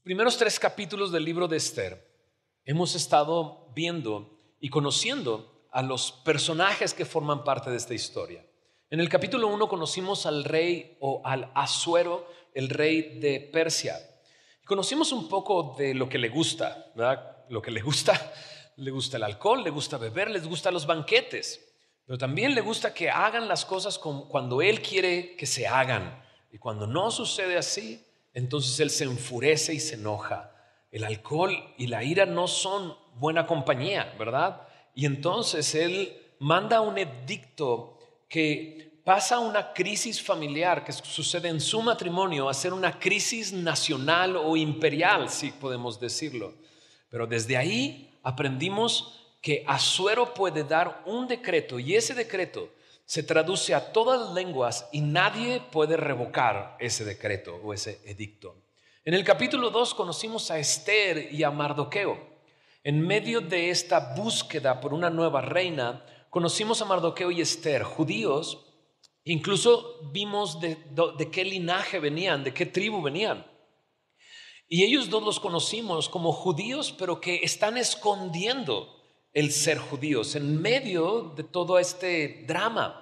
Primeros 3 capítulos del libro de Esther hemos estado viendo y conociendo a los personajes que forman parte de esta historia. En el capítulo 1 conocimos al rey o al Asuero, el rey de Persia. Conocimos un poco de lo que le gusta, ¿verdad? Lo que le gusta el alcohol, le gusta beber, les gustan los banquetes, pero también le gusta que hagan las cosas cuando él quiere que se hagan. Y cuando no sucede así, entonces él se enfurece y se enoja. El alcohol y la ira no son buena compañía, ¿verdad? Y entonces él manda un edicto que pasa una crisis familiar que sucede en su matrimonio a ser una crisis nacional o imperial, si podemos decirlo. Pero desde ahí aprendimos que Asuero puede dar un decreto y ese decreto se traduce a todas las lenguas y nadie puede revocar ese decreto o ese edicto. En el capítulo 2 conocimos a Esther y a Mardoqueo. En medio de esta búsqueda por una nueva reina, conocimos a Mardoqueo y Esther, judíos. Incluso vimos de qué linaje venían, de qué tribu venían. Y ellos dos los conocimos como judíos, pero que están escondiendo el ser judíos en medio de todo este drama.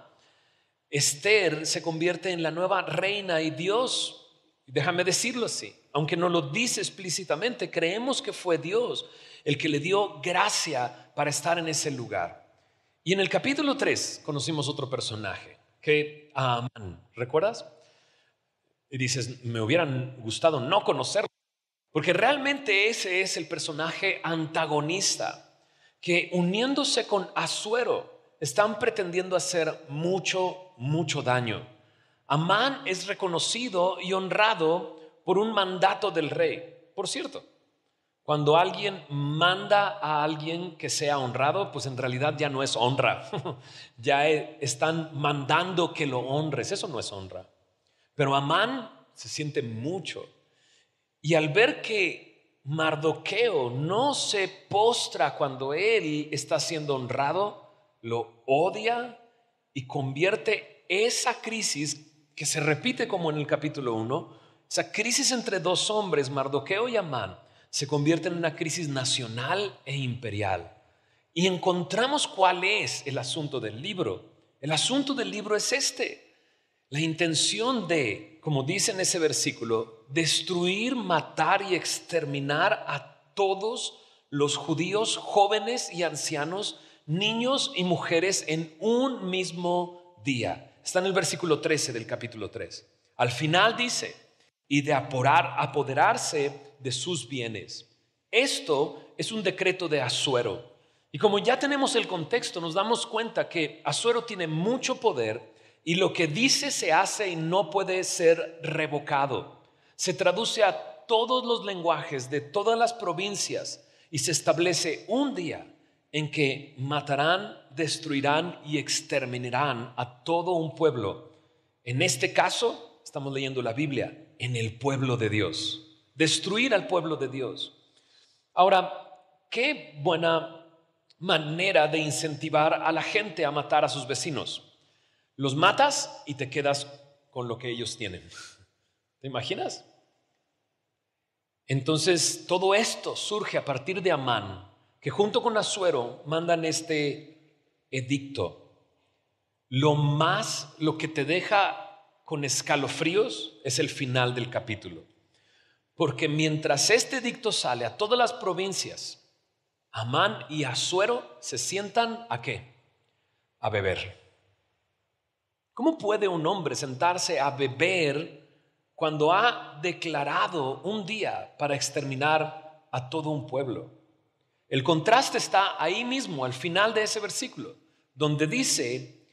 Esther se convierte en la nueva reina y Dios, déjame decirlo así, aunque no lo dice explícitamente, creemos que fue Dios el que le dio gracia para estar en ese lugar. Y en el capítulo 3 conocimos otro personaje, que a Amán, ¿recuerdas? Y dices, me hubieran gustado no conocerlo, porque realmente ese es el personaje antagonista que uniéndose con Asuero están pretendiendo hacer mucho daño. Amán es reconocido y honrado por un mandato del rey. Por cierto, cuando alguien manda a alguien que sea honrado, pues en realidad ya no es honra. Ya están mandando que lo honres. Eso no es honra. Pero Amán se siente mucho. Y al ver que Mardoqueo no se postra cuando él está siendo honrado, lo odia y convierte esa crisis que se repite como en el capítulo 1, esa crisis entre dos hombres, Mardoqueo y Amán, se convierte en una crisis nacional e imperial. Y encontramos cuál es el asunto del libro. El asunto del libro es este: la intención de, como dice en ese versículo, destruir, matar y exterminar a todos los judíos, jóvenes y ancianos, niños y mujeres en un mismo día. Está en el versículo 13 del capítulo 3. Al final dice, y de apoderarse de sus bienes. Esto es un decreto de Asuero. Y como ya tenemos el contexto, nos damos cuenta que Asuero tiene mucho poder y lo que dice se hace y no puede ser revocado. Se traduce a todos los lenguajes de todas las provincias y se establece un día en que matarán, destruirán y exterminarán a todo un pueblo. En este caso, estamos leyendo la Biblia, en el pueblo de Dios. Destruir al pueblo de Dios. Ahora, qué buena manera de incentivar a la gente a matar a sus vecinos. Los matas y te quedas con lo que ellos tienen. ¿Te imaginas? Entonces, todo esto surge a partir de Amán, que junto con Asuero mandan este edicto. Lo que te deja con escalofríos es el final del capítulo. Porque mientras este edicto sale a todas las provincias, Amán y Asuero se sientan ¿a qué? A beber. ¿Cómo puede un hombre sentarse a beber cuando ha declarado un día para exterminar a todo un pueblo? El contraste está ahí mismo, al final de ese versículo, donde dice,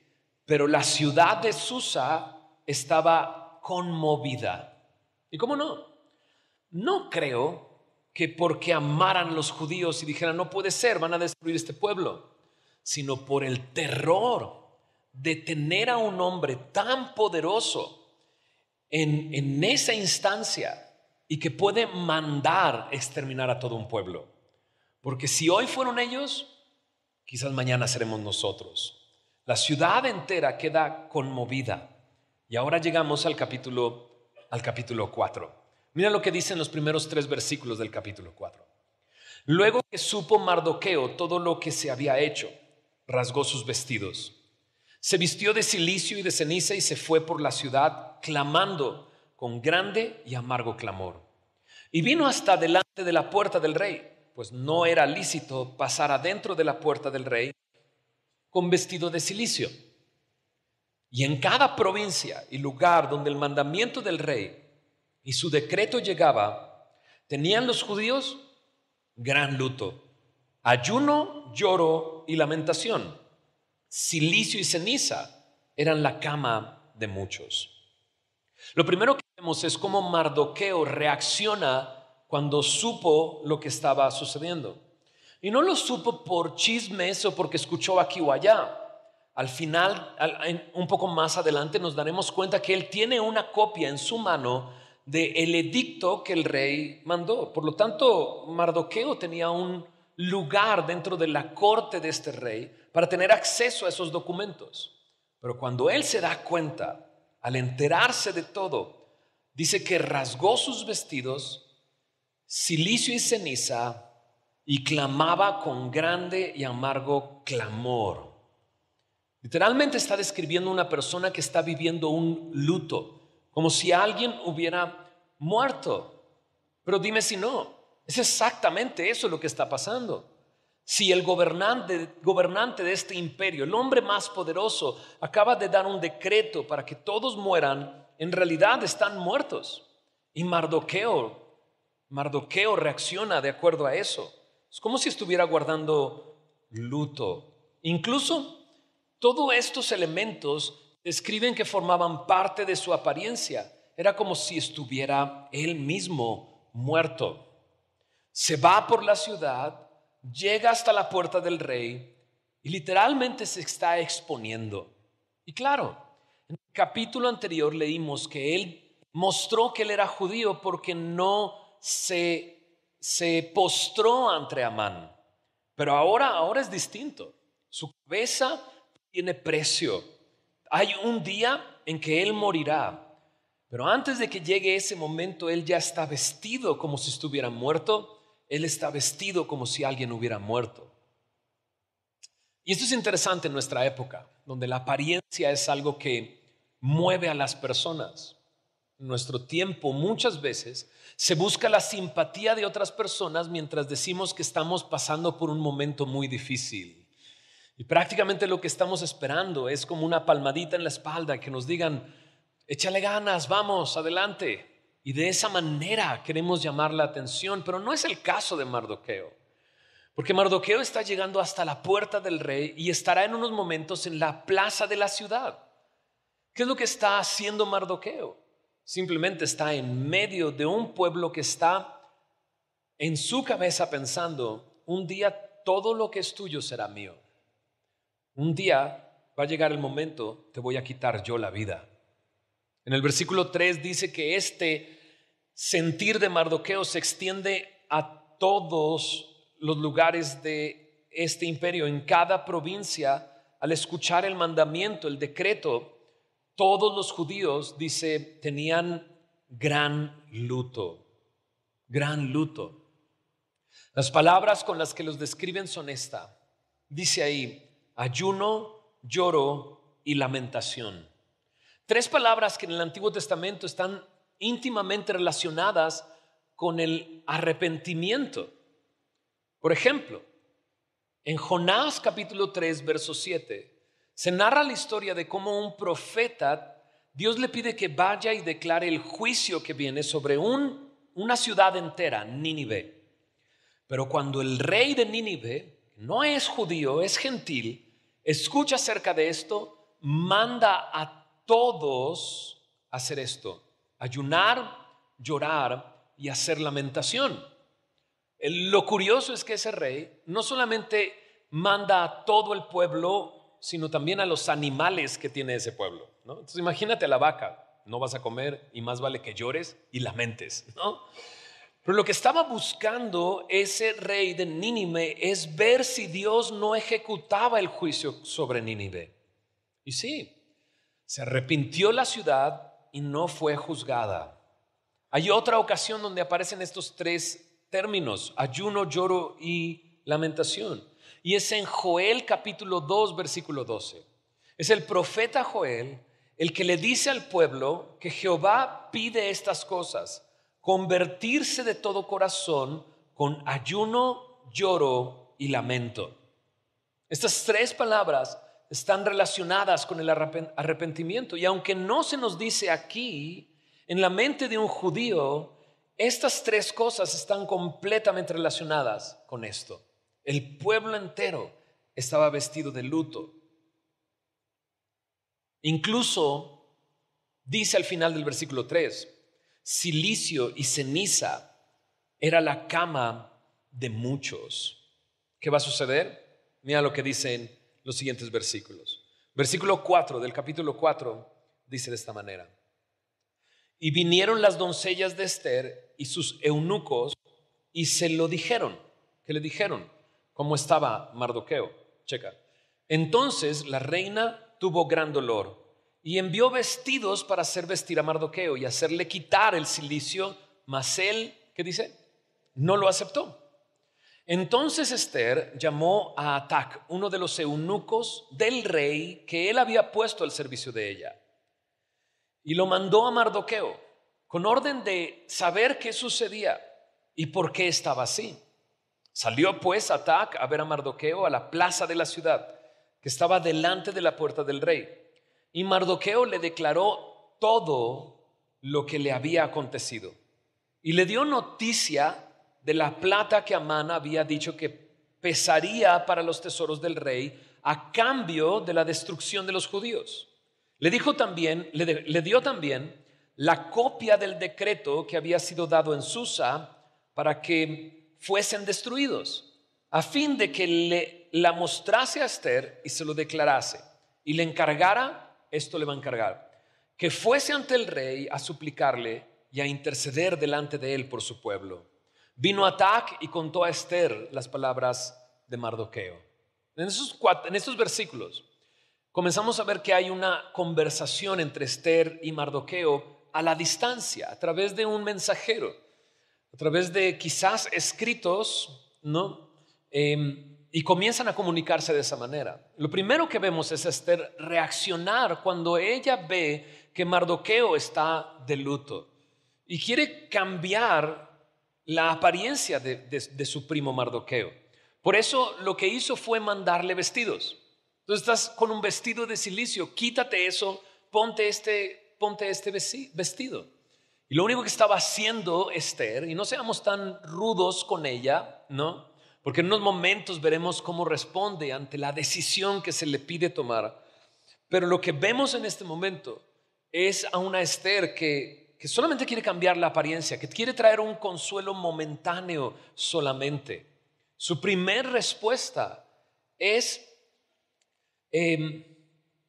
pero la ciudad de Susa estaba conmovida. ¿Y cómo no? No creo que porque amaran los judíos y dijeran, no puede ser, van a destruir este pueblo, sino por el terror de tener a un hombre tan poderoso en esa instancia y que puede mandar exterminar a todo un pueblo. Porque si hoy fueron ellos, quizás mañana seremos nosotros. La ciudad entera queda conmovida. Y ahora llegamos al capítulo 4. Mira lo que dicen los primeros 3 versículos del capítulo 4. Luego que supo Mardoqueo todo lo que se había hecho, rasgó sus vestidos, se vistió de cilicio y de ceniza y se fue por la ciudad clamando con grande y amargo clamor. Y vino hasta delante de la puerta del rey, pues no era lícito pasar adentro de la puerta del rey con vestido de cilicio. Y en cada provincia y lugar donde el mandamiento del rey y su decreto llegaba, tenían los judíos gran luto, ayuno, lloro y lamentación. Cilicio y ceniza eran la cama de muchos. Lo primero que vemos es cómo Mardoqueo reacciona cuando supo lo que estaba sucediendo. Y no lo supo por chismes o porque escuchó aquí o allá. Al final, un poco más adelante, nos daremos cuenta que él tiene una copia en su mano del edicto que el rey mandó. Por lo tanto, Mardoqueo tenía un lugar dentro de la corte de este rey para tener acceso a esos documentos. Pero cuando él se da cuenta, al enterarse de todo, dice que rasgó sus vestidos, cilicio y ceniza, y clamaba con grande y amargo clamor. Literalmente está describiendo una persona que está viviendo un luto, como si alguien hubiera muerto. Pero dime si no, es exactamente eso lo que está pasando. Si el gobernante de este imperio, el hombre más poderoso, acaba de dar un decreto para que todos mueran, en realidad están muertos. Y Mardoqueo reacciona de acuerdo a eso. Es como si estuviera guardando luto. Incluso todos estos elementos describen que formaban parte de su apariencia. Era como si estuviera él mismo muerto. Se va por la ciudad, llega hasta la puerta del rey y literalmente se está exponiendo. Y claro, en el capítulo anterior leímos que él mostró que él era judío porque no se postró ante Amán. Pero ahora es distinto. Su cabeza tiene precio. Hay un día en que él morirá. Pero antes de que llegue ese momento, él ya está vestido como si estuviera muerto. Él está vestido como si alguien hubiera muerto. Y esto es interesante en nuestra época, donde la apariencia es algo que mueve a las personas. En nuestro tiempo muchas veces se busca la simpatía de otras personas mientras decimos que estamos pasando por un momento muy difícil. Y prácticamente lo que estamos esperando es como una palmadita en la espalda, que nos digan, échale ganas, vamos, adelante. Y de esa manera queremos llamar la atención, pero no es el caso de Mardoqueo. Porque Mardoqueo está llegando hasta la puerta del rey y estará en unos momentos en la plaza de la ciudad. ¿Qué es lo que está haciendo Mardoqueo? Simplemente está en medio de un pueblo que está en su cabeza pensando, un día todo lo que es tuyo será mío. Un día va a llegar el momento, te voy a quitar yo la vida. En el versículo 3 dice que este sentir de Mardoqueo se extiende a todos los lugares de este imperio. En cada provincia, al escuchar el mandamiento, el decreto, todos los judíos, dice, tenían gran luto. Gran luto. Las palabras con las que los describen son esta. Dice ahí, ayuno, lloro y lamentación. 3 palabras que en el Antiguo Testamento están íntimamente relacionadas con el arrepentimiento. Por ejemplo, en Jonás capítulo 3, verso 7, se narra la historia de cómo un profeta, Dios le pide que vaya y declare el juicio que viene sobre una ciudad entera, Nínive. Pero cuando el rey de Nínive, no es judío, es gentil, escucha acerca de esto, manda a todos hacer esto: ayunar, llorar y hacer lamentación. Lo curioso es que ese rey no solamente manda a todo el pueblo, sino también a los animales que tiene ese pueblo, ¿no? Entonces imagínate a la vaca, no vas a comer y más vale que llores y lamentes, ¿no? Pero lo que estaba buscando ese rey de Nínive es ver si Dios no ejecutaba el juicio sobre Nínive. Y sí, se arrepintió la ciudad y no fue juzgada. Hay otra ocasión donde aparecen estos tres términos: ayuno, lloro y lamentación. Y es en Joel capítulo 2, versículo 12. Es el profeta Joel el que le dice al pueblo que Jehová pide estas cosas: convertirse de todo corazón con ayuno, lloro y lamento. Estas tres palabras están relacionadas con el arrepentimiento, y aunque no se nos dice aquí, en la mente de un judío, estas tres cosas están completamente relacionadas con esto. El pueblo entero estaba vestido de luto. Incluso dice al final del versículo 3, cilicio y ceniza era la cama de muchos. ¿Qué va a suceder? Mira lo que dicen los siguientes versículos. Versículo 4 del capítulo 4 dice de esta manera: y vinieron las doncellas de Ester y sus eunucos y se lo dijeron. ¿Qué le dijeron? ¿Cómo estaba Mardoqueo? Checa. Entonces la reina tuvo gran dolor y envió vestidos para hacer vestir a Mardoqueo y hacerle quitar el cilicio, mas él, ¿qué dice? No lo aceptó. Entonces Ester llamó a Atac, uno de los eunucos del rey que él había puesto al servicio de ella, y lo mandó a Mardoqueo con orden de saber qué sucedía y por qué estaba así. Salió pues Atac a ver a Mardoqueo a la plaza de la ciudad, que estaba delante de la puerta del rey. Y Mardoqueo le declaró todo lo que le había acontecido. Y le dio noticia de la plata que Amán había dicho que pesaría para los tesoros del rey a cambio de la destrucción de los judíos. Le dio también la copia del decreto que había sido dado en Susa para que fuesen destruidos, a fin de que la mostrase a Ester y se lo declarase, y le encargara, esto le va a encargar, que fuese ante el rey a suplicarle y a interceder delante de él por su pueblo. Vino Atac y contó a Ester las palabras de Mardoqueo. En estos versículos comenzamos a ver que hay una conversación entre Ester y Mardoqueo a la distancia, a través de un mensajero, a través de quizás escritos, ¿no? Y comienzan a comunicarse de esa manera. Lo primero que vemos es Ester reaccionar cuando ella ve que Mardoqueo está de luto y quiere cambiar la apariencia de su primo Mardoqueo. Por eso lo que hizo fue mandarle vestidos. Entonces estás con un vestido de cilicio, quítate eso, ponte este vestido. Y lo único que estaba haciendo Ester, y no seamos tan rudos con ella, ¿no? Porque en unos momentos veremos cómo responde ante la decisión que se le pide tomar. Pero lo que vemos en este momento es a una Ester que solamente quiere cambiar la apariencia, que quiere traer un consuelo momentáneo solamente. Su primer respuesta es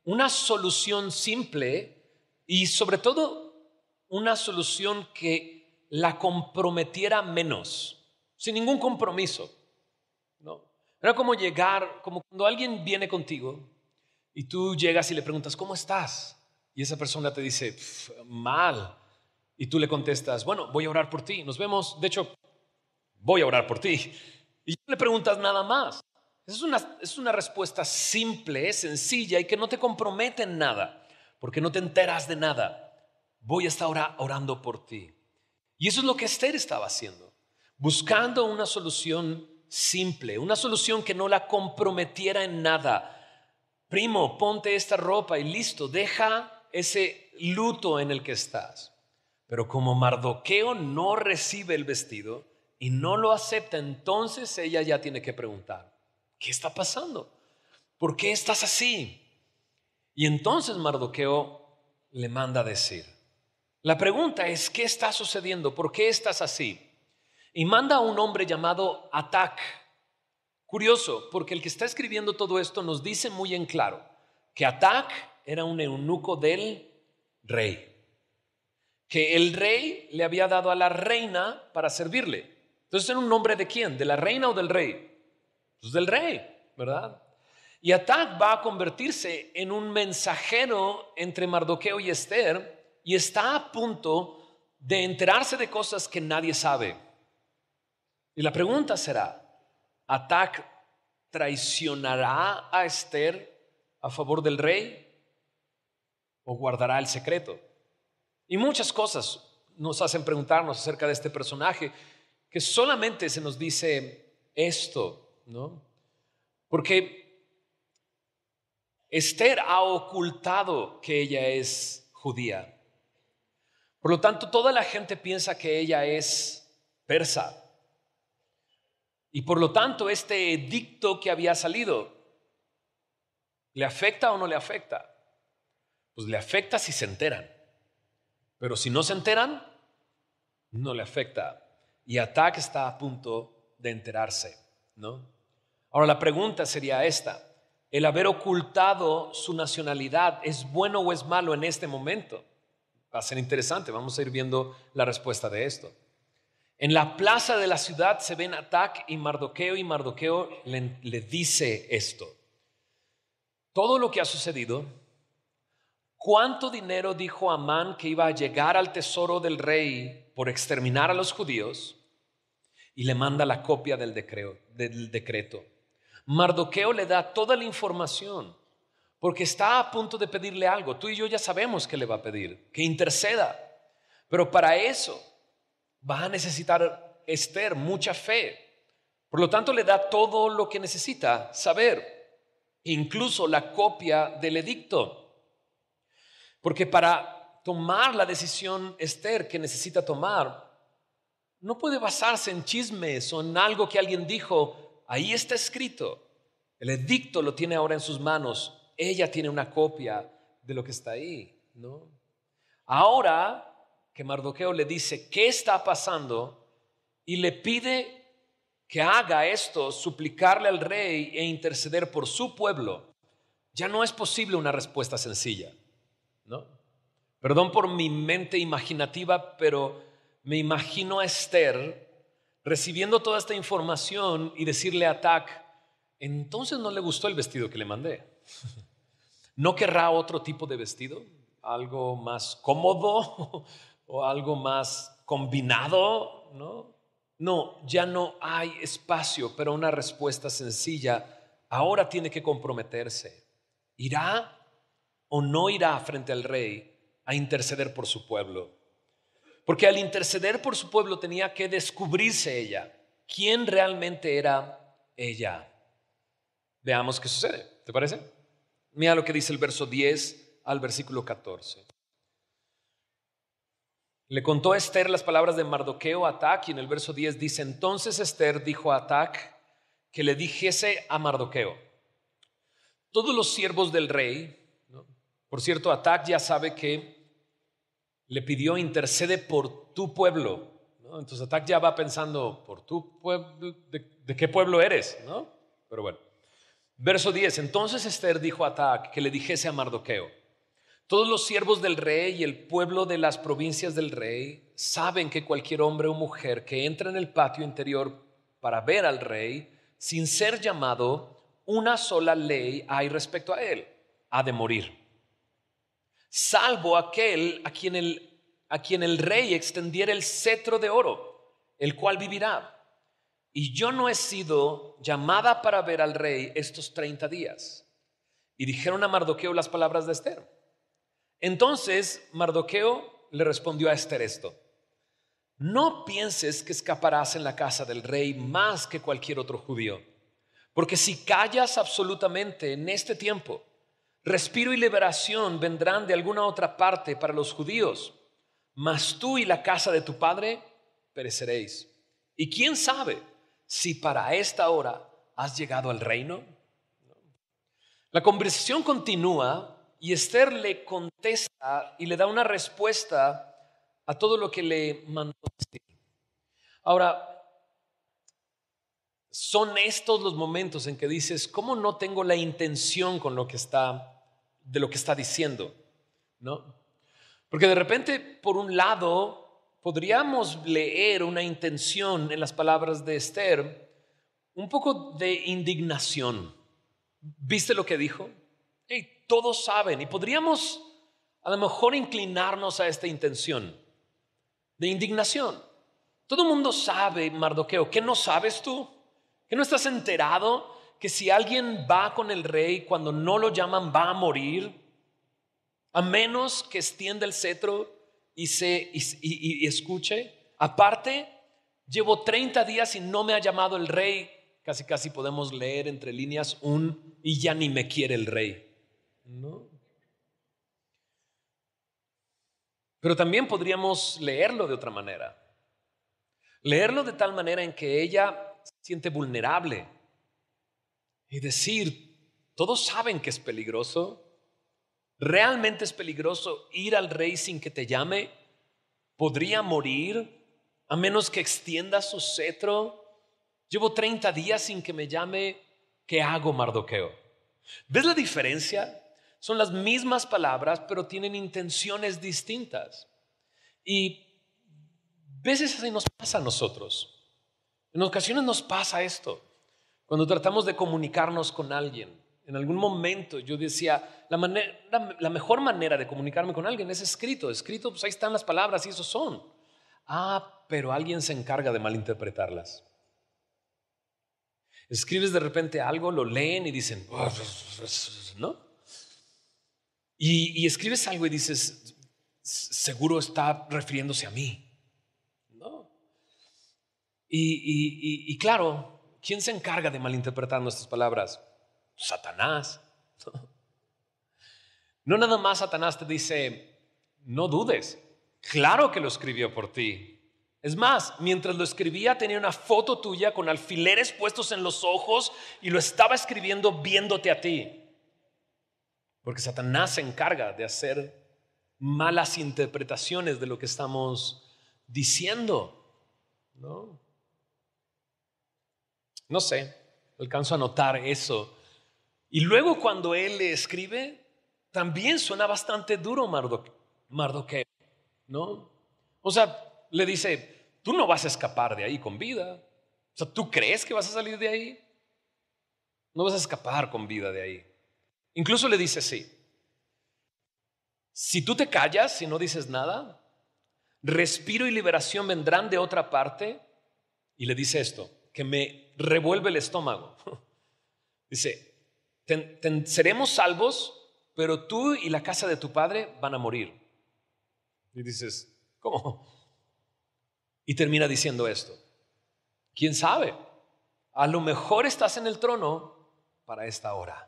una solución simple y sobre todo una solución que la comprometiera menos, sin ningún compromiso, ¿no? Era como como cuando alguien viene contigo y tú llegas y le preguntas, ¿cómo estás? Y esa persona te dice, mal. Y tú le contestas, bueno, voy a orar por ti, nos vemos, de hecho, voy a orar por ti. Y no le preguntas nada más. Es una respuesta simple, sencilla y que no te compromete en nada, porque no te enteras de nada. Voy a estar orando por ti. Y eso es lo que Ester estaba haciendo, buscando una solución simple, una solución que no la comprometiera en nada. Primo, ponte esta ropa y listo, deja ese luto en el que estás. Pero como Mardoqueo no recibe el vestido y no lo acepta, entonces ella ya tiene que preguntar, ¿qué está pasando? ¿Por qué estás así? Y entonces Mardoqueo le manda a decir. La pregunta es, ¿qué está sucediendo? ¿Por qué estás así? Y manda a un hombre llamado Atac. Curioso, porque el que está escribiendo todo esto nos dice muy en claro que Atac era un eunuco del rey, que el rey le había dado a la reina para servirle. Entonces, ¿era un nombre de quién? ¿De la reina o del rey? Pues del rey, ¿verdad? Y Atac va a convertirse en un mensajero entre Mardoqueo y Ester y está a punto de enterarse de cosas que nadie sabe. Y la pregunta será, ¿Atac traicionará a Esther a favor del rey o guardará el secreto? Y muchas cosas nos hacen preguntarnos acerca de este personaje, que solamente se nos dice esto, ¿no? Porque Esther ha ocultado que ella es judía. Por lo tanto, toda la gente piensa que ella es persa. Y por lo tanto, este edicto que había salido, ¿le afecta o no le afecta? Pues le afecta si se enteran. Pero si no se enteran, no le afecta. Y Atac está a punto de enterarse, ¿no? Ahora la pregunta sería esta: ¿el haber ocultado su nacionalidad es bueno o es malo en este momento? Va a ser interesante, vamos a ir viendo la respuesta de esto. En la plaza de la ciudad se ven Atac y Mardoqueo le dice esto: todo lo que ha sucedido, cuánto dinero dijo Amán que iba a llegar al tesoro del rey por exterminar a los judíos, y le manda la copia del decreto. Mardoqueo le da toda la información porque está a punto de pedirle algo. Tú y yo ya sabemos que le va a pedir, que interceda, pero para eso va a necesitar Esther mucha fe. Por lo tanto, le da todo lo que necesita saber, incluso la copia del edicto. Porque para tomar la decisión Esther que necesita tomar, no puede basarse en chismes o en algo que alguien dijo. Ahí está escrito. El edicto lo tiene ahora en sus manos. Ella tiene una copia de lo que está ahí, ¿no? Ahora que Mardoqueo le dice qué está pasando y le pide que haga esto, suplicarle al rey e interceder por su pueblo, ya no es posible una respuesta sencilla, ¿no? Perdón por mi mente imaginativa, pero me imagino a Esther recibiendo toda esta información y decirle a Atac: entonces no le gustó el vestido que le mandé. ¿No querrá otro tipo de vestido? ¿Algo más cómodo o algo más combinado? No, ya no hay espacio para una respuesta sencilla. Ahora tiene que comprometerse. ¿Irá o no irá frente al rey a interceder por su pueblo? Porque al interceder por su pueblo tenía que descubrirse ella, quién realmente era ella. Veamos qué sucede, ¿te parece? Mira lo que dice el verso 10 al versículo 14. Le contó a Esther las palabras de Mardoqueo a Atac, y en el verso 10 dice: entonces Esther dijo a Atac que le dijese a Mardoqueo: todos los siervos del rey, ¿no? Por cierto, Atac ya sabe que le pidió: intercede por tu pueblo, ¿no? Entonces Atac ya va pensando: por tu pueblo, ¿de qué pueblo eres? ¿No? Pero bueno, verso 10. Entonces Esther dijo a Atac que le dijese a Mardoqueo: todos los siervos del rey y el pueblo de las provincias del rey saben que cualquier hombre o mujer que entra en el patio interior para ver al rey sin ser llamado, una sola ley hay respecto a él: ha de morir, salvo aquel a quien el rey extendiera el cetro de oro, el cual vivirá. Y yo no he sido llamada para ver al rey estos 30 días. Y dijeron a Mardoqueo las palabras de Esther. Entonces Mardoqueo le respondió a Esther esto: no pienses que escaparás en la casa del rey más que cualquier otro judío, porque si callas absolutamente en este tiempo, respiro y liberación vendrán de alguna otra parte para los judíos, mas tú y la casa de tu padre pereceréis. Y quién sabe si para esta hora has llegado al reino. La conversación continúa y Esther le contesta y le da una respuesta a todo lo que le mandó decir. Ahora, son estos los momentos en que dices: ¿cómo no tengo la intención de lo que está diciendo? ¿No? Porque de repente, por un lado, podríamos leer una intención en las palabras de Esther, un poco de indignación. ¿Viste lo que dijo? Hey, todos saben, y podríamos a lo mejor inclinarnos a esta intención. de indignación. Todo el mundo sabe, Mardoqueo, ¿qué no sabes tú? ¿Que no estás enterado que si alguien va con el rey cuando no lo llaman va a morir? A menos que extienda el cetro y escuche. Aparte, llevo 30 días y no me ha llamado el rey. Casi podemos leer entre líneas y ya ni me quiere el rey, ¿no? Pero también podríamos leerlo de otra manera. Leerlo de tal manera en que ella se siente vulnerable y decir, todos saben que es peligroso. ¿Realmente es peligroso ir al rey sin que te llame? ¿Podría morir a menos que extienda su cetro? Llevo 30 días sin que me llame. ¿Qué hago, Mardoqueo? ¿Ves la diferencia? Son las mismas palabras, pero tienen intenciones distintas. Y veces así nos pasa a nosotros. En ocasiones nos pasa esto. Cuando tratamos de comunicarnos con alguien, en algún momento yo decía, la mejor manera de comunicarme con alguien es escrito. Escrito, pues ahí están las palabras y eso son. Pero alguien se encarga de malinterpretarlas. Escribes de repente algo, lo leen y dicen, ¿no? Y escribes algo y dices, seguro está refiriéndose a mí, ¿no? Y claro, ¿quién se encarga de malinterpretar nuestras palabras? Satanás. No nada más Satanás te dice, no dudes, claro que lo escribió por ti. Es más, mientras lo escribía tenía una foto tuya con alfileres puestos en los ojos y lo estaba escribiendo viéndote a ti. Porque Satanás se encarga de hacer malas interpretaciones de lo que estamos diciendo, ¿no? No sé, alcanzo a notar eso. Y luego cuando él le escribe, también suena bastante duro Mardoqueo, ¿no? O sea, le dice, tú no vas a escapar de ahí con vida. O sea, ¿tú crees que vas a salir de ahí? No vas a escapar con vida de ahí. Incluso le dice así, si tú te callas, si no dices nada, respiro y liberación vendrán de otra parte. Y le dice esto, que me revuelve el estómago. Dice, seremos salvos, pero tú y la casa de tu padre van a morir. Y dices, ¿cómo? Y termina diciendo esto, ¿quién sabe? A lo mejor estás en el trono para esta hora.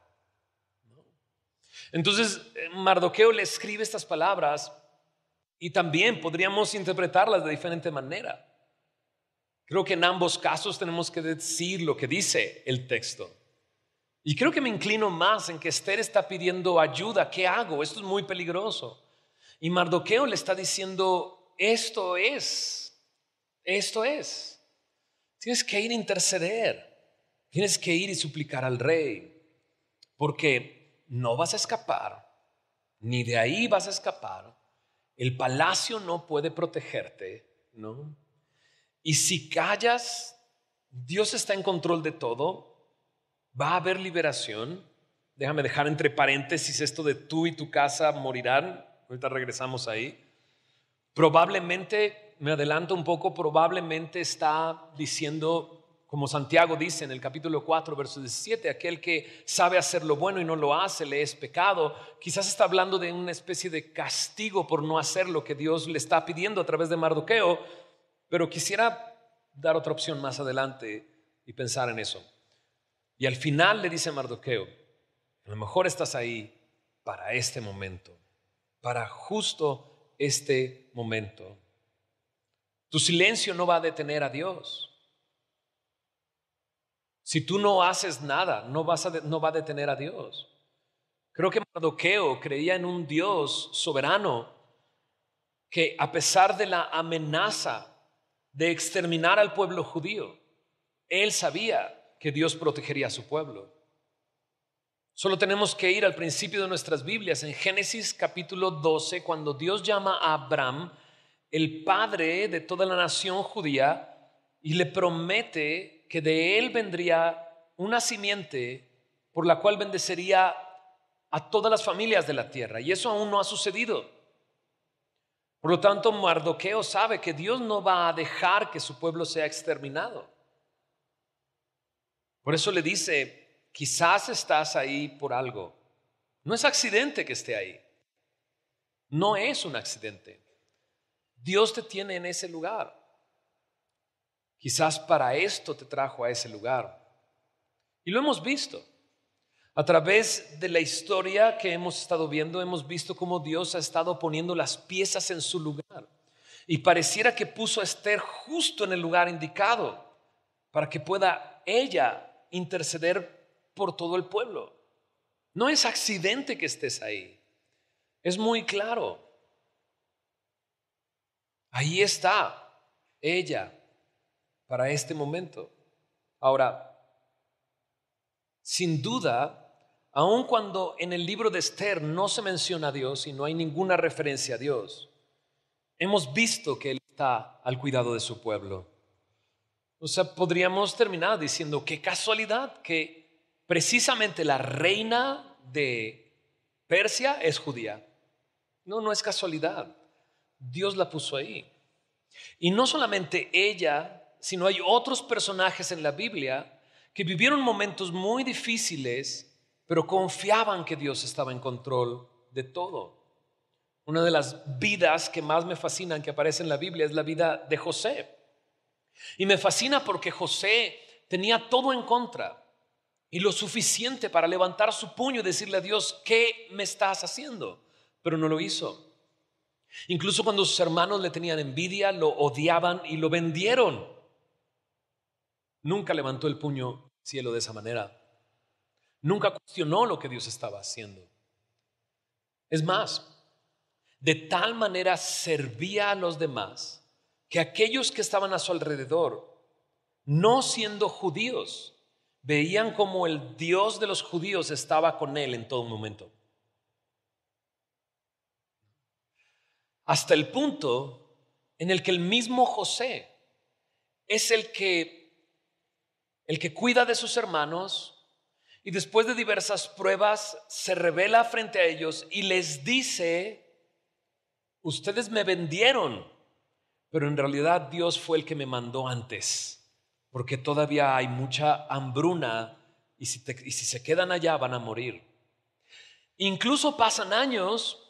Entonces Mardoqueo le escribe estas palabras y también podríamos interpretarlas de diferente manera. Creo que en ambos casos tenemos que decir lo que dice el texto. Y creo que me inclino más en que Esther está pidiendo ayuda. ¿Qué hago? Esto es muy peligroso. Y Mardoqueo le está diciendo, esto es. Tienes que ir a interceder. Tienes que ir y suplicar al rey. Porque no vas a escapar. Ni de ahí vas a escapar. El palacio no puede protegerte, ¿no? Y si callas, Dios está en control de todo. Va a haber liberación. Déjame dejar entre paréntesis esto de tú y tu casa morirán. Ahorita regresamos ahí. Probablemente, me adelanto un poco, probablemente está diciendo, como Santiago dice en el capítulo 4, verso 17, aquel que sabe hacer lo bueno y no lo hace, le es pecado. Quizás está hablando de una especie de castigo por no hacer lo que Dios le está pidiendo a través de Mardoqueo, pero quisiera dar otra opción más adelante y pensar en eso. Y al final le dice Mardoqueo, a lo mejor estás ahí para este momento, para justo este momento. Tu silencio no va a detener a Dios. Si tú no haces nada, no va a detener a Dios. Creo que Mardoqueo creía en un Dios soberano que a pesar de la amenaza de exterminar al pueblo judío, él sabía que Dios protegería a su pueblo. Solo tenemos que ir al principio de nuestras Biblias, en Génesis capítulo 12, cuando Dios llama a Abraham, el padre de toda la nación judía, y le promete que de él vendría una simiente por la cual bendecería a todas las familias de la tierra. Y eso aún no ha sucedido. Por lo tanto, Mardoqueo sabe que Dios no va a dejar que su pueblo sea exterminado. Por eso le dice, quizás estás ahí por algo. No es accidente que esté ahí. No es un accidente. Dios te tiene en ese lugar. Quizás para esto te trajo a ese lugar. Y lo hemos visto. A través de la historia que hemos estado viendo, hemos visto cómo Dios ha estado poniendo las piezas en su lugar. Y pareciera que puso a Esther justo en el lugar indicado para que pueda ella interceder por todo el pueblo. No es accidente que estés ahí. Es muy claro. Ahí está ella para este momento. Ahora, sin duda, aun cuando en el libro de Esther no se menciona a Dios y no hay ninguna referencia a Dios, hemos visto que Él está al cuidado de su pueblo. O sea, podríamos terminar diciendo qué casualidad que precisamente la reina de Persia es judía. No, no es casualidad. Dios la puso ahí. Y no solamente ella, sino hay otros personajes en la Biblia que vivieron momentos muy difíciles, pero confiaban que Dios estaba en control de todo. Una de las vidas que más me fascinan que aparece en la Biblia es la vida de José. Y me fascina porque José tenía todo en contra y lo suficiente para levantar su puño y decirle a Dios, ¿qué me estás haciendo? Pero no lo hizo. Incluso cuando sus hermanos le tenían envidia, lo odiaban y lo vendieron. Nunca levantó el puño al cielo de esa manera. Nunca cuestionó lo que Dios estaba haciendo. Es más, de tal manera servía a los demás que aquellos que estaban a su alrededor, no siendo judíos, veían como el Dios de los judíos estaba con él en todo momento. Hasta el punto en el que el mismo José es el que cuida de sus hermanos y después de diversas pruebas se revela frente a ellos y les dice, ustedes me vendieron, pero en realidad Dios fue el que me mandó antes, porque todavía hay mucha hambruna y si se quedan allá van a morir. Incluso pasan años,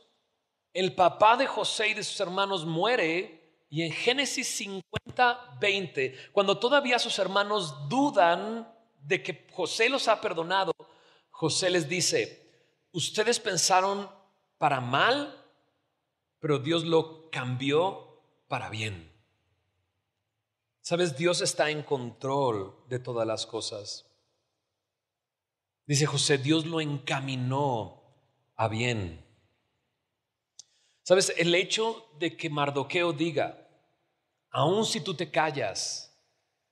el papá de José y de sus hermanos muere y en Génesis 50:20, cuando todavía sus hermanos dudan de que José los ha perdonado, José les dice, ustedes pensaron para mal, pero Dios lo cambió para bien. Sabes, Dios está en control de todas las cosas. Dice José, Dios lo encaminó a bien. Sabes, el hecho de que Mardoqueo diga, aun si tú te callas,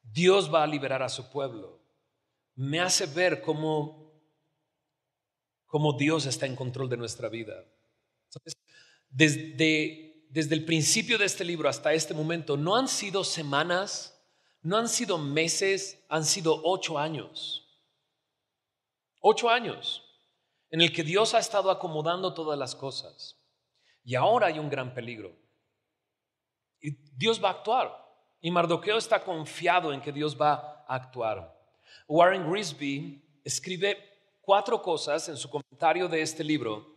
Dios va a liberar a su pueblo, me hace ver cómo Dios está en control de nuestra vida. ¿Sabes? Desde el principio de este libro hasta este momento, no han sido semanas, no han sido meses, han sido 8 años. 8 años en el que Dios ha estado acomodando todas las cosas. Y ahora hay un gran peligro. Y Dios va a actuar. Y Mardoqueo está confiado en que Dios va a actuar. Warren Grisby escribe 4 cosas en su comentario de este libro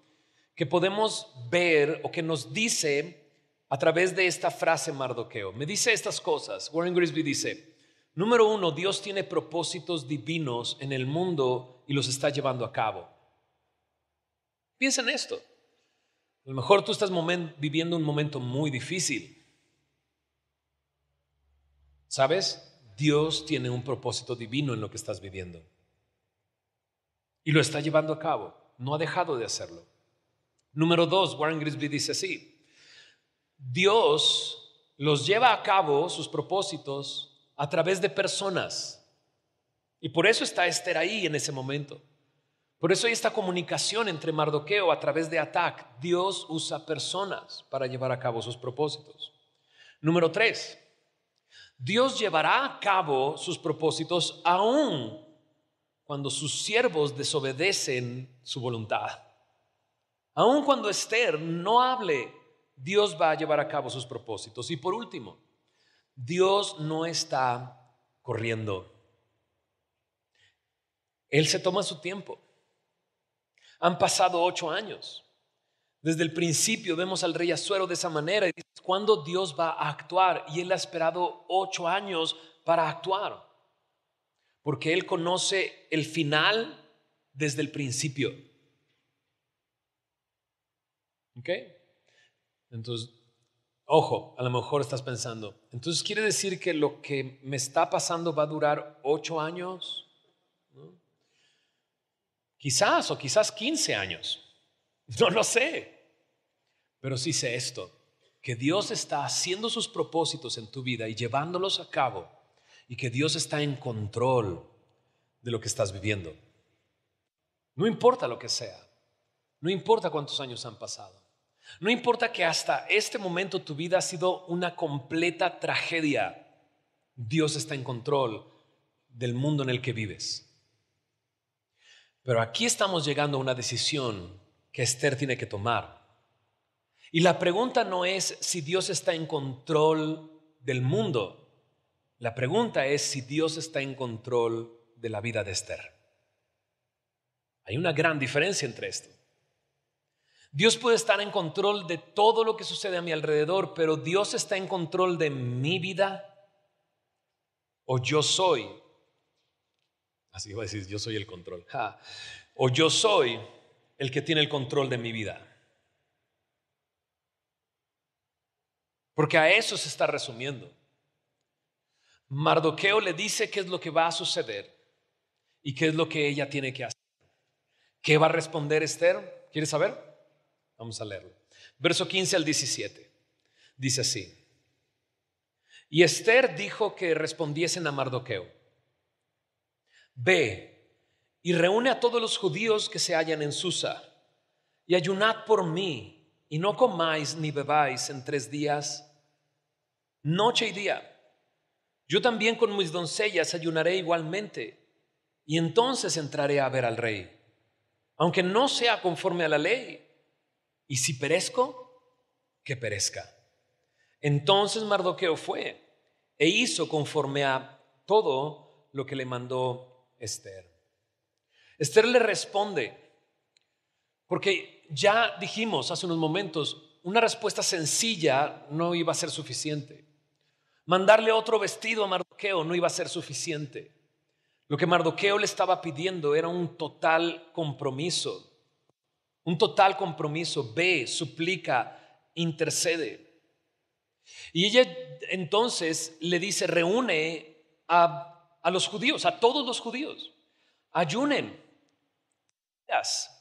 que podemos ver o que nos dice a través de esta frase Mardoqueo. Me dice estas cosas. Warren Grisby dice, número 1, Dios tiene propósitos divinos en el mundo y los está llevando a cabo. Piensa en esto. A lo mejor tú estás viviendo un momento muy difícil. ¿Sabes? Dios tiene un propósito divino en lo que estás viviendo. Y lo está llevando a cabo. No ha dejado de hacerlo. Número 2, Warren Grisby dice así. Dios los lleva a cabo sus propósitos a través de personas. Y por eso está Esther ahí en ese momento. Por eso hay esta comunicación entre Mardoqueo a través de Atac. Dios usa personas para llevar a cabo sus propósitos. Número 3, Dios llevará a cabo sus propósitos aún cuando sus siervos desobedecen su voluntad. Aún cuando Esther no hable Dios va a llevar a cabo sus propósitos. Y por último, Dios no está corriendo. Él se toma su tiempo. Han pasado 8 años. Desde el principio vemos al rey Asuero de esa manera y dices, ¿cuándo Dios va a actuar? Y Él ha esperado 8 años para actuar, porque Él conoce el final desde el principio. ¿Ok? Entonces, ojo, a lo mejor estás pensando, entonces quiere decir que lo que me está pasando va a durar 8 años, ¿no? Quizás, o quizás 15 años. No lo sé. Pero sí sé esto, que Dios está haciendo sus propósitos en tu vida y llevándolos a cabo, y que Dios está en control de lo que estás viviendo. No importa lo que sea, no importa cuántos años han pasado, no importa que hasta este momento tu vida ha sido una completa tragedia, Dios está en control del mundo en el que vives. Pero aquí estamos llegando a una decisión que Esther tiene que tomar. Y la pregunta no es si Dios está en control del mundo. La pregunta es si Dios está en control de la vida de Esther. Hay una gran diferencia entre esto. Dios puede estar en control de todo lo que sucede a mi alrededor, pero Dios está en control de mi vida, o yo soy, así iba a decir, yo soy el control, o yo soy el que tiene el control de mi vida. Porque a eso se está resumiendo. Mardoqueo le dice qué es lo que va a suceder y qué es lo que ella tiene que hacer. ¿Qué va a responder Esther? ¿Quieres saber? Vamos a leerlo. Verso 15 al 17. Dice así. Y Esther dijo que respondiesen a Mardoqueo: Ve y reúne a todos los judíos que se hallan en Susa, y ayunad por mí, y no comáis ni bebáis en 3 días, noche y día. Yo también con mis doncellas ayunaré igualmente, y entonces entraré a ver al rey, aunque no sea conforme a la ley. Y si perezco, que perezca. Entonces Mardoqueo fue e hizo conforme a todo lo que le mandó Esther. Esther le responde, porque ya dijimos hace unos momentos, una respuesta sencilla no iba a ser suficiente. Mandarle otro vestido a Mardoqueo no iba a ser suficiente. Lo que Mardoqueo le estaba pidiendo era un total compromiso. Un total compromiso. Ve, suplica, intercede. Y ella entonces le dice, reúne a los judíos, a todos los judíos. Ayunen.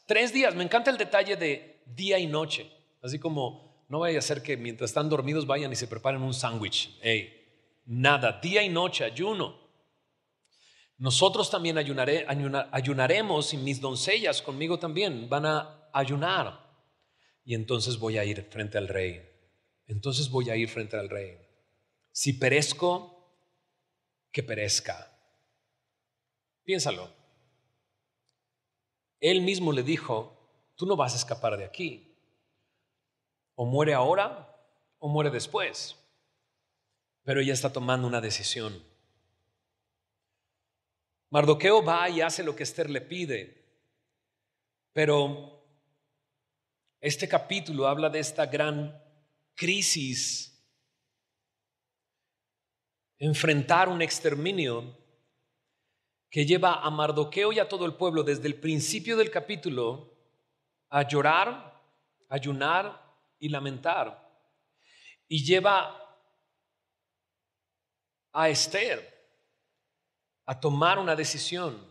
3 días. Me encanta el detalle de día y noche. Así como no vaya a ser que mientras están dormidos vayan y se preparen un sándwich. Nada, día y noche, ayuno. Nosotros también ayunaremos, y mis doncellas conmigo también van a ayunar. Y entonces voy a ir frente al rey. Entonces voy a ir frente al rey. Si perezco, que perezca. Piénsalo. Él mismo le dijo, tú no vas a escapar de aquí. O muere ahora o muere después. Pero ella está tomando una decisión. Mardoqueo va y hace lo que Esther le pide. Pero este capítulo habla de esta gran crisis. Enfrentar un exterminio que lleva a Mardoqueo y a todo el pueblo desde el principio del capítulo a llorar, ayunar y lamentar. Y lleva a Esther a tomar una decisión,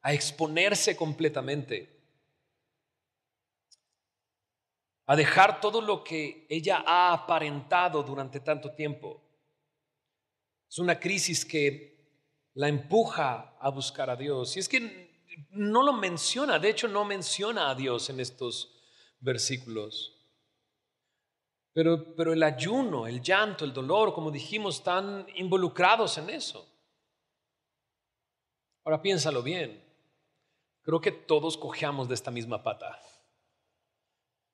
a exponerse completamente, a dejar todo lo que ella ha aparentado durante tanto tiempo. Es una crisis que la empuja a buscar a Dios. Y es que no lo menciona, de hecho no menciona a Dios en estos versículos. Pero el ayuno, el llanto, el dolor, como dijimos, están involucrados en eso. Ahora piénsalo bien. Creo que todos cojeamos de esta misma pata.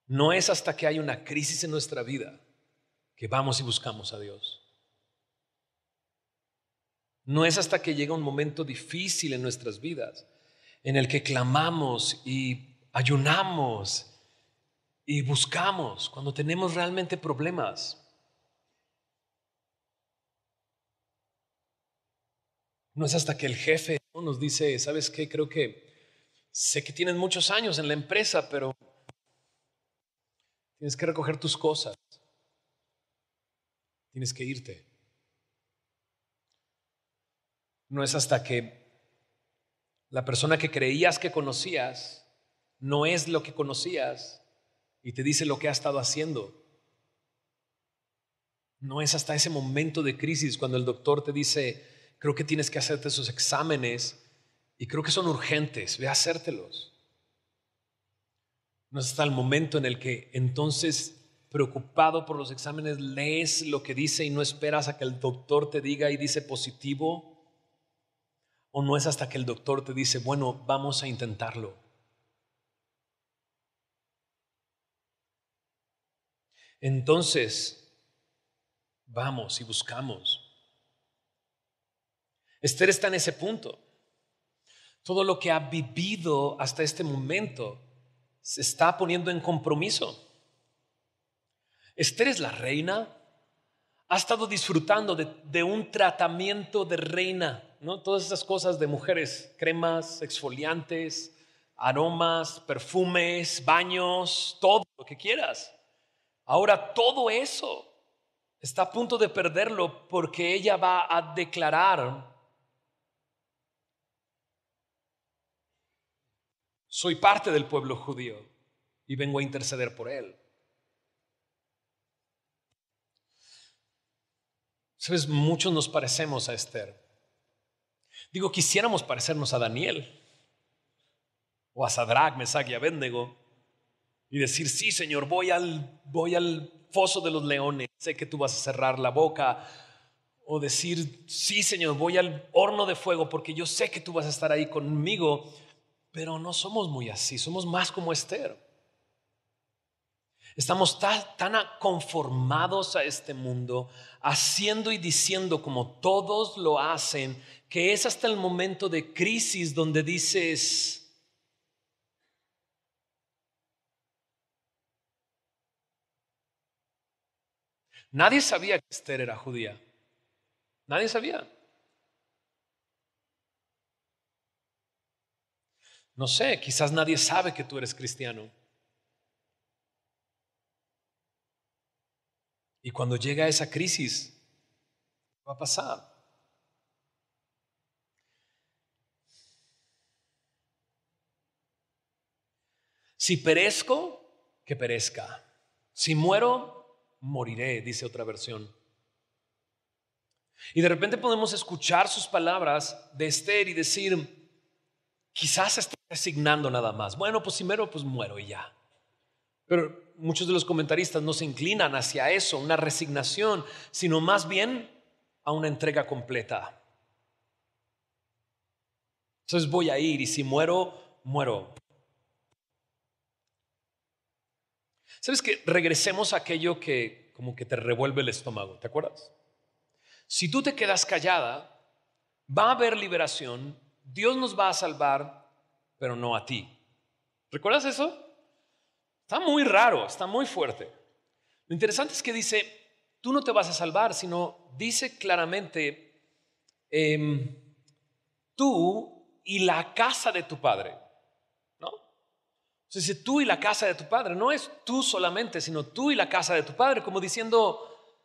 No es hasta que hay una crisis en nuestra vida que vamos y buscamos a Dios. No es hasta que llega un momento difícil en nuestras vidas en el que clamamos y ayunamos y buscamos cuando tenemos realmente problemas. No es hasta que el jefe nos dice, ¿sabes qué? Creo que sé que tienes muchos años en la empresa, pero tienes que recoger tus cosas, tienes que irte. No es hasta que la persona que creías que conocías no es lo que conocías y te dice lo que ha estado haciendo. No es hasta ese momento de crisis cuando el doctor te dice, creo que tienes que hacerte esos exámenes y creo que son urgentes, ve a hacértelos. No es hasta el momento en el que entonces, preocupado por los exámenes, lees lo que dice y no esperas a que el doctor te diga y dice positivo. O no es hasta que el doctor te dice, bueno, vamos a intentarlo. Entonces, vamos y buscamos. Esther está en ese punto. Todo lo que ha vivido hasta este momento se está poniendo en compromiso. Esther es la reina, ha estado disfrutando de un tratamiento de reina, ¿no? Todas esas cosas de mujeres, cremas, exfoliantes, aromas, perfumes, baños, todo lo que quieras. Ahora todo eso está a punto de perderlo porque ella va a declarar: soy parte del pueblo judío y vengo a interceder por él. Sabes, muchos nos parecemos a Esther. Digo, quisiéramos parecernos a Daniel o a Sadrach, Mesach y Abednego y decir, sí, Señor, voy al foso de los leones, sé que tú vas a cerrar la boca. O decir, sí, Señor, voy al horno de fuego porque yo sé que tú vas a estar ahí conmigo. Pero no somos muy así, somos más como Esther. Estamos tan conformados a este mundo, haciendo y diciendo como todos lo hacen, que es hasta el momento de crisis donde dices, nadie sabía que Esther era judía. Nadie sabía. No sé, quizás nadie sabe que tú eres cristiano. Y cuando llega esa crisis, ¿qué va a pasar? Si perezco, que perezca. Si muero, moriré, dice otra versión. Y de repente podemos escuchar sus palabras de Esther y decir, quizás se está resignando nada más. Bueno, pues si muero, pues muero y ya. Pero muchos de los comentaristas no se inclinan hacia eso, una resignación, sino más bien a una entrega completa. Entonces voy a ir y si muero, muero. ¿Sabes qué? Regresemos a aquello que como que te revuelve el estómago, ¿te acuerdas? Si tú te quedas callada, va a haber liberación, Dios nos va a salvar, pero no a ti. ¿Recuerdas eso? Está muy raro, está muy fuerte. Lo interesante es que dice, tú no te vas a salvar, sino dice claramente, tú y la casa de tu padre, ¿no? O sea, dice tú y la casa de tu padre, no es tú solamente, sino tú y la casa de tu padre, como diciendo,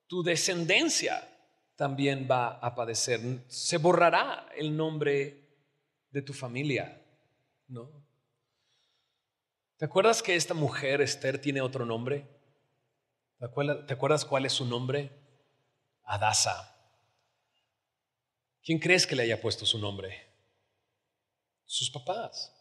tu descendencia también va a padecer. Se borrará el nombre de tu familia, ¿no? ¿Te acuerdas que esta mujer, Esther, tiene otro nombre? ¿Te acuerdas cuál es su nombre? Adasa. ¿Quién crees que le haya puesto su nombre? Sus papás.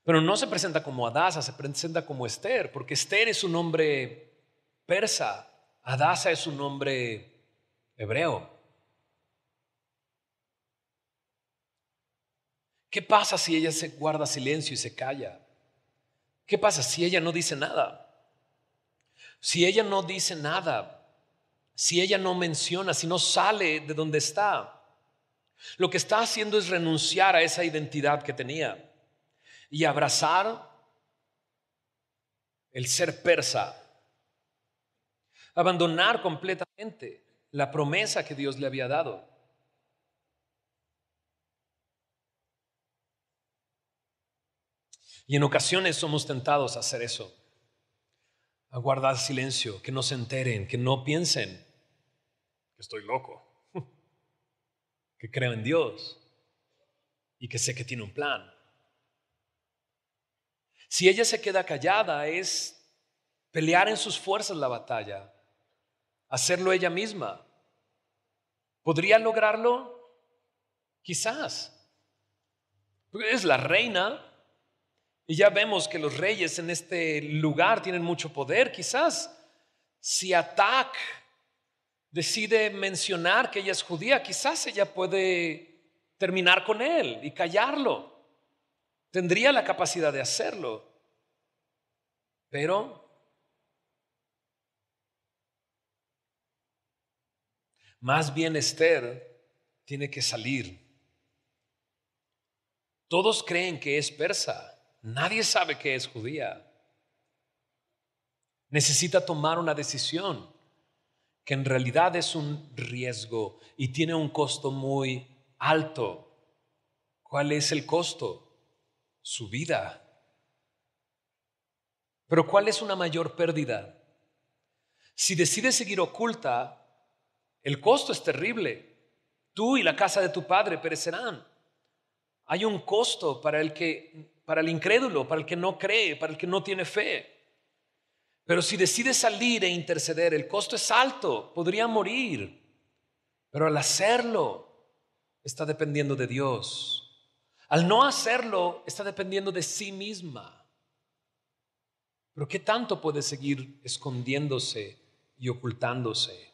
Pero no se presenta como Adasa, se presenta como Esther, porque Esther es un nombre persa, Adasa es un nombre hebreo. ¿Qué pasa si ella se guarda silencio y se calla? ¿Qué pasa si ella no dice nada? Si ella no dice nada, si ella no menciona, si no sale de donde está, lo que está haciendo es renunciar a esa identidad que tenía y abrazar el ser persa, abandonar completamente la promesa que Dios le había dado. Y en ocasiones somos tentados a hacer eso, a guardar silencio, que no se enteren, que no piensen que estoy loco, que creo en Dios y que sé que tiene un plan. Si ella se queda callada, es pelear en sus fuerzas la batalla, hacerlo ella misma. ¿Podría lograrlo? Quizás. Porque es la reina y ya vemos que los reyes en este lugar tienen mucho poder. Quizás si Atac decide mencionar que ella es judía, quizás ella puede terminar con él y callarlo. Tendría la capacidad de hacerlo. Pero más bien Esther tiene que salir. Todos creen que es persa. Nadie sabe que es judía. Necesita tomar una decisión que en realidad es un riesgo y tiene un costo muy alto. ¿Cuál es el costo? Su vida. Pero ¿cuál es una mayor pérdida? Si decide seguir oculta, el costo es terrible. Tú y la casa de tu padre perecerán. Hay un costo para el incrédulo, para el que no cree, para el que no tiene fe. Pero si decide salir e interceder, el costo es alto, podría morir. Pero al hacerlo, está dependiendo de Dios. Al no hacerlo, está dependiendo de sí misma. Pero ¿qué tanto puede seguir escondiéndose y ocultándose?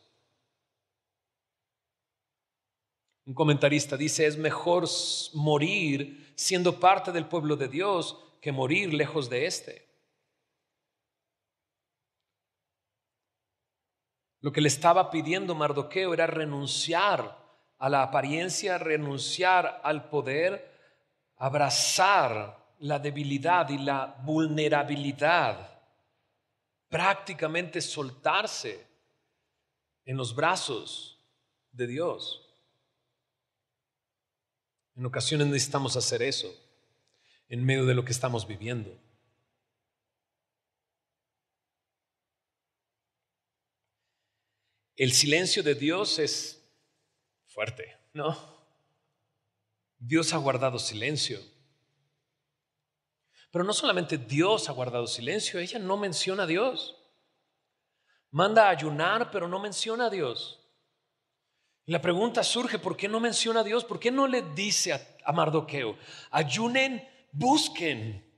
Un comentarista dice, es mejor morir siendo parte del pueblo de Dios que morir lejos de éste. Lo que le estaba pidiendo Mardoqueo era renunciar a la apariencia, renunciar al poder, abrazar la debilidad y la vulnerabilidad, prácticamente soltarse en los brazos de Dios. En ocasiones necesitamos hacer eso en medio de lo que estamos viviendo. El silencio de Dios es fuerte, ¿no? Dios ha guardado silencio. Pero no solamente Dios ha guardado silencio, ella no menciona a Dios. Manda a ayunar, pero no menciona a Dios. Y la pregunta surge, ¿por qué no menciona a Dios? ¿Por qué no le dice a Mardoqueo, ayunen, busquen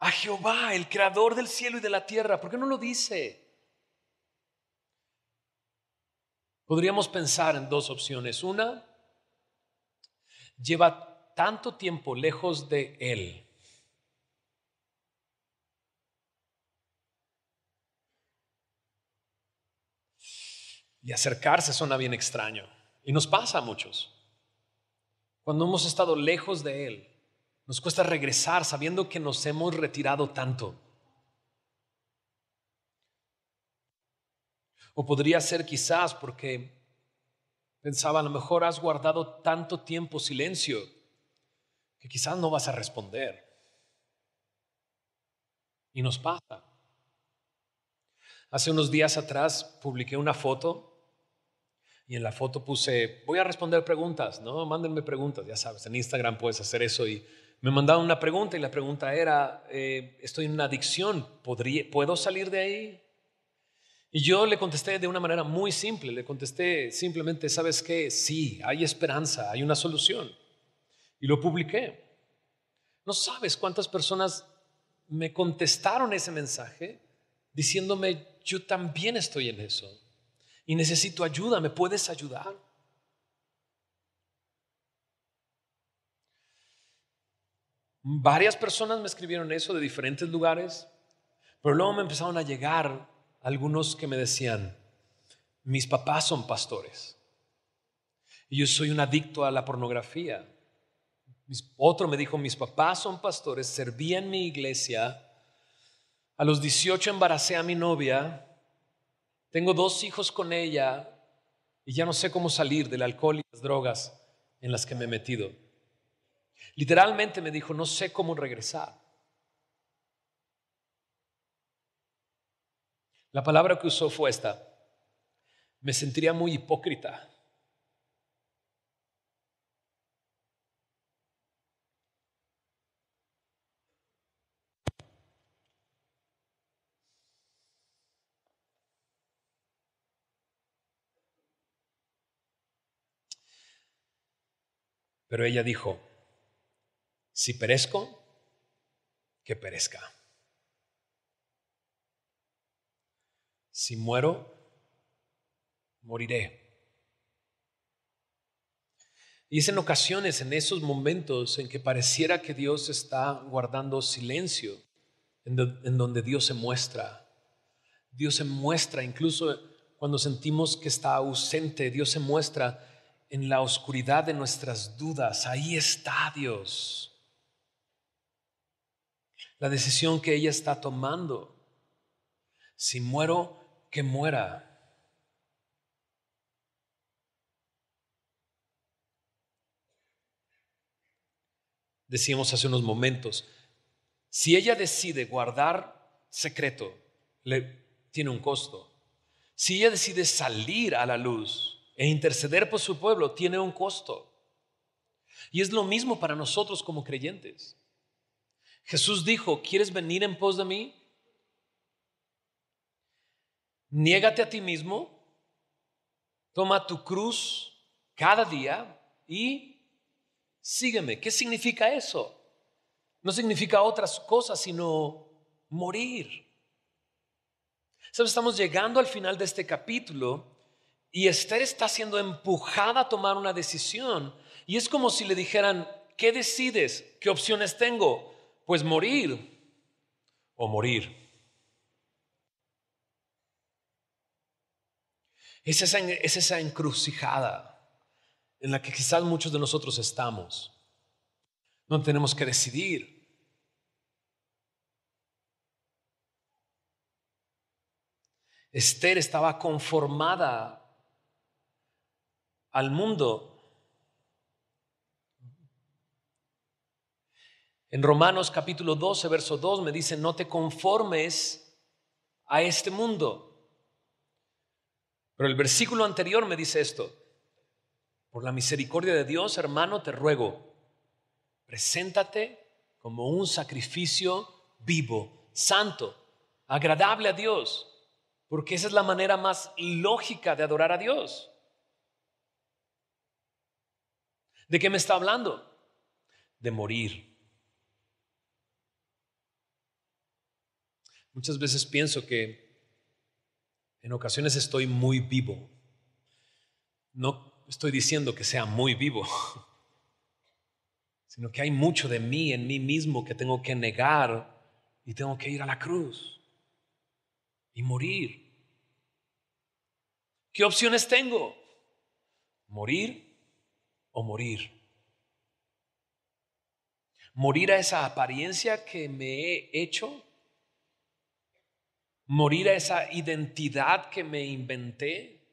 a Jehová, el creador del cielo y de la tierra? ¿Por qué no lo dice? Podríamos pensar en dos opciones. Una, lleva tanto tiempo lejos de Él y acercarse suena bien extraño. Y nos pasa a muchos. Cuando hemos estado lejos de Él, nos cuesta regresar sabiendo que nos hemos retirado tanto. O podría ser quizás porque pensaba, a lo mejor has guardado tanto tiempo silencio que quizás no vas a responder. Y nos pasa. Hace unos días atrás publiqué una foto y en la foto puse, voy a responder preguntas, ¿no? Mándenme preguntas, ya sabes, en Instagram puedes hacer eso. Y me mandaron una pregunta y la pregunta era, estoy en una adicción, ¿puedo salir de ahí? Y yo le contesté de una manera muy simple, le contesté simplemente, ¿sabes qué? Sí, hay esperanza, hay una solución. Y lo publiqué. No sabes cuántas personas me contestaron ese mensaje diciéndome, yo también estoy en eso y necesito ayuda, ¿me puedes ayudar? Varias personas me escribieron eso de diferentes lugares, pero luego me empezaron a llegar algunos que me decían, mis papás son pastores y yo soy un adicto a la pornografía. Otro me dijo, mis papás son pastores, serví en mi iglesia, a los 18 embaracé a mi novia, tengo 2 hijos con ella y ya no sé cómo salir del alcohol y las drogas en las que me he metido. Literalmente me dijo, no sé cómo regresar. La palabra que usó fue esta: me sentiría muy hipócrita. Pero ella dijo, si perezco, que perezca. Si muero, moriré. Y es en ocasiones, en esos momentos en que pareciera que Dios está guardando silencio, en donde Dios se muestra. Dios se muestra incluso cuando sentimos que está ausente. Dios se muestra en la oscuridad de nuestras dudas. Ahí está Dios. La decisión que ella está tomando. Si muero, que muera. Decíamos hace unos momentos, si ella decide guardar secreto, tiene un costo. Si ella decide salir a la luz e interceder por su pueblo, tiene un costo. Y es lo mismo para nosotros como creyentes. Jesús dijo, ¿quieres venir en pos de mí? Niégate a ti mismo, toma tu cruz cada día y sígueme. ¿Qué significa eso? No significa otras cosas, sino morir. ¿Sabes? Estamos llegando al final de este capítulo y Esther está siendo empujada a tomar una decisión. Y es como si le dijeran, ¿qué decides? ¿Qué opciones tengo? Pues morir o morir. Es esa encrucijada en la que quizás muchos de nosotros estamos. No tenemos que decidir. Esther estaba conformada al mundo. En Romanos capítulo 12, verso 2 me dice, no te conformes a este mundo. Pero el versículo anterior me dice esto: por la misericordia de Dios, hermano, te ruego, preséntate como un sacrificio vivo, santo, agradable a Dios, porque esa es la manera más lógica de adorar a Dios. ¿De qué me está hablando? De morir. Muchas veces pienso que en ocasiones estoy muy vivo. No estoy diciendo que sea muy vivo, sino que hay mucho de mí en mí mismo que tengo que negar y tengo que ir a la cruz y morir. ¿Qué opciones tengo? ¿Morir o morir? ¿Morir a esa apariencia que me he hecho? ¿Morir a esa identidad que me inventé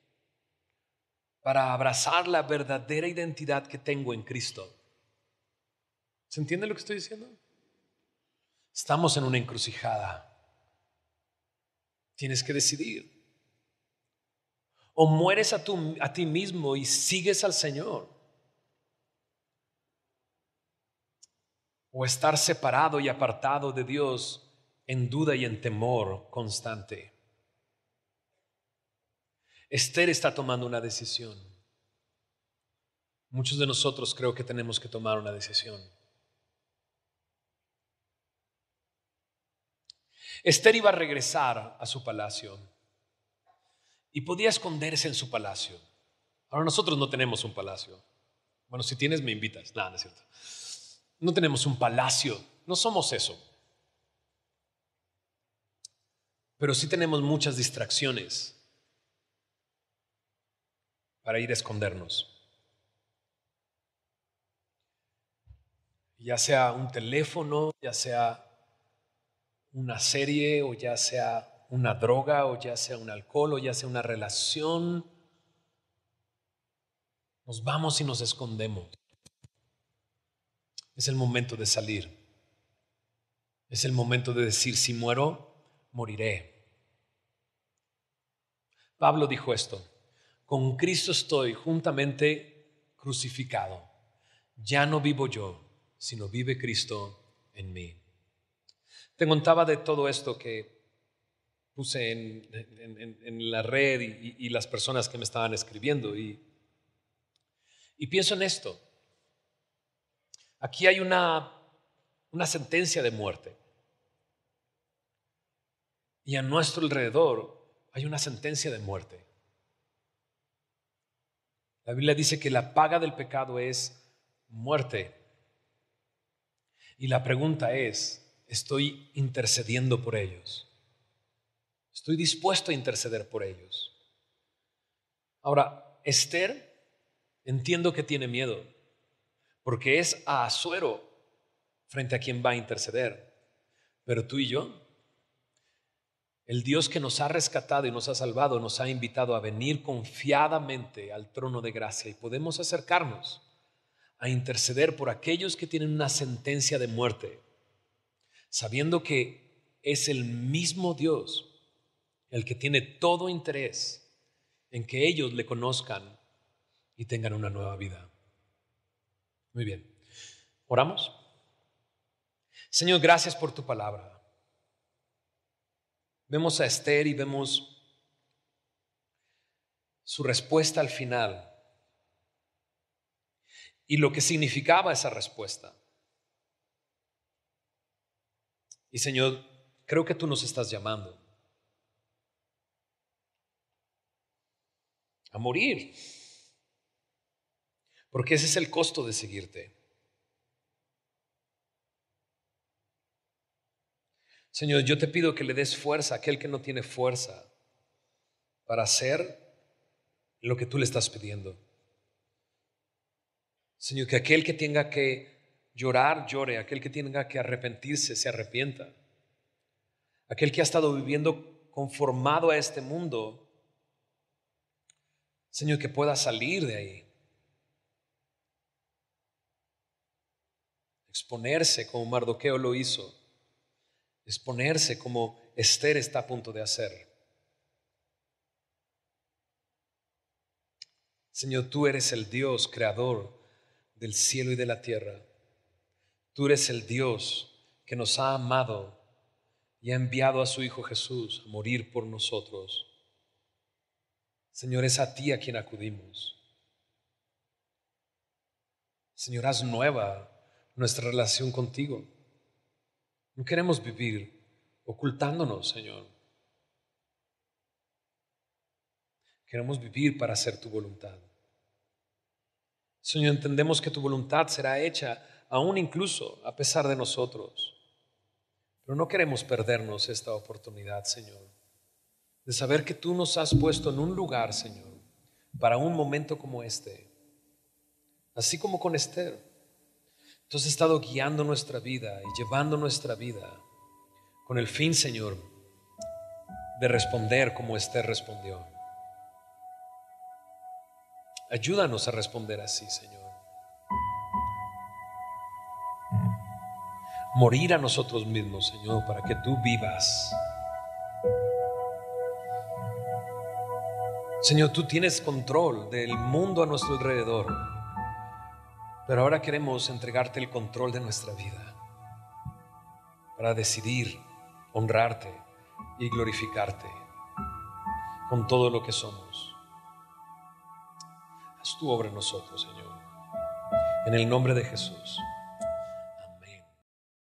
para abrazar la verdadera identidad que tengo en Cristo? ¿Se entiende lo que estoy diciendo? Estamos en una encrucijada. Tienes que decidir. O mueres a ti mismo y sigues al Señor, o estar separado y apartado de Dios en duda y en temor constante. Esther está tomando una decisión. Muchos de nosotros creo que tenemos que tomar una decisión. Esther iba a regresar a su palacio y podía esconderse en su palacio. Ahora nosotros no tenemos un palacio. Bueno, si tienes me invitas. Nada, no es cierto. No tenemos un palacio, no somos eso. Pero sí tenemos muchas distracciones para ir a escondernos. Ya sea un teléfono, ya sea una serie, o ya sea una droga, o ya sea un alcohol, o ya sea una relación. Nos vamos y nos escondemos. Es el momento de salir. Es el momento de decir, si muero, moriré. Pablo dijo esto: con Cristo estoy juntamente crucificado. Ya no vivo yo, sino vive Cristo en mí. Te contaba de todo esto que puse en la red y las personas que me estaban escribiendo. Y pienso en esto. Aquí hay una sentencia de muerte. Y a nuestro alrededor hay una sentencia de muerte. La Biblia dice que la paga del pecado es muerte. Y la pregunta es, ¿estoy intercediendo por ellos? ¿Estoy dispuesto a interceder por ellos? Ahora, Esther, entiendo que tiene miedo, porque es a Asuero frente a quien va a interceder. Pero tú y yo, el Dios que nos ha rescatado y nos ha salvado, nos ha invitado a venir confiadamente al trono de gracia, y podemos acercarnos a interceder por aquellos que tienen una sentencia de muerte, sabiendo que es el mismo Dios el que tiene todo interés en que ellos le conozcan y tengan una nueva vida. Muy bien, oramos. Señor, gracias por tu palabra. Vemos a Esther y vemos su respuesta al final y lo que significaba esa respuesta. Y Señor, creo que tú nos estás llamando a morir, porque ese es el costo de seguirte. Señor, yo te pido que le des fuerza a aquel que no tiene fuerza para hacer lo que tú le estás pidiendo. Señor, que aquel que tenga que llorar, llore; aquel que tenga que arrepentirse, se arrepienta; aquel que ha estado viviendo conformado a este mundo, Señor, que pueda salir de ahí, exponerse como Mardoqueo lo hizo, exponerse como Esther está a punto de hacer. Señor, tú eres el Dios creador del cielo y de la tierra. Tú eres el Dios que nos ha amado y ha enviado a su Hijo Jesús a morir por nosotros. Señor, es a ti a quien acudimos. Señor, haz nueva nuestra relación contigo. No queremos vivir ocultándonos, Señor. Queremos vivir para hacer tu voluntad. Señor, entendemos que tu voluntad será hecha aún incluso a pesar de nosotros. Pero no queremos perdernos esta oportunidad, Señor, de saber que tú nos has puesto en un lugar, Señor, para un momento como este. Así como con Esther, tú has estado guiando nuestra vida y llevando nuestra vida con el fin, Señor, de responder como Esther respondió. Ayúdanos a responder así, Señor. Morir a nosotros mismos, Señor, para que tú vivas. Señor, tú tienes control del mundo a nuestro alrededor, pero ahora queremos entregarte el control de nuestra vida para decidir honrarte y glorificarte con todo lo que somos. Haz tu obra en nosotros, Señor, en el nombre de Jesús.